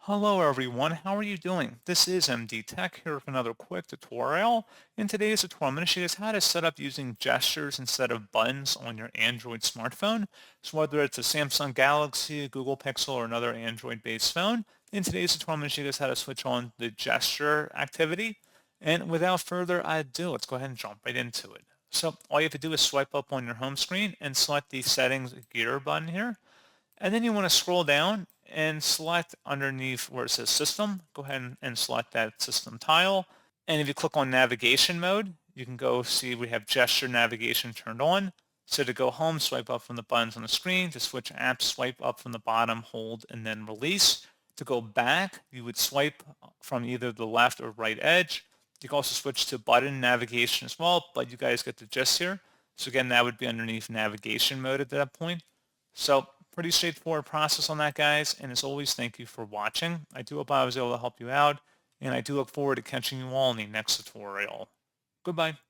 Hello everyone, how are you doing? This is MD Tech here with another quick tutorial. In today's tutorial, I'm going to show you guys how to set up using gestures instead of buttons on your Android smartphone. So whether it's a Samsung Galaxy, Google Pixel, or another Android-based phone, in today's tutorial, I'm going to show you guys how to switch on the gesture activity. And without further ado, let's go ahead and jump right into it. So all you have to do is swipe up on your home screen and select the settings gear button here. And then you want to scroll down and select underneath where it says system. Go ahead and select that system tile. And if you click on navigation mode, you can go see we have gesture navigation turned on. So to go home, swipe up from the buttons on the screen. To switch apps, swipe up from the bottom, hold, and then release. To go back, you would swipe from either the left or right edge. You can also switch to button navigation as well, but you guys get the gist here. So again, that would be underneath navigation mode at that point. So pretty straightforward process on that, guys. And as always, thank you for watching. I do hope I was able to help you out, and I do look forward to catching you all in the next tutorial. Goodbye.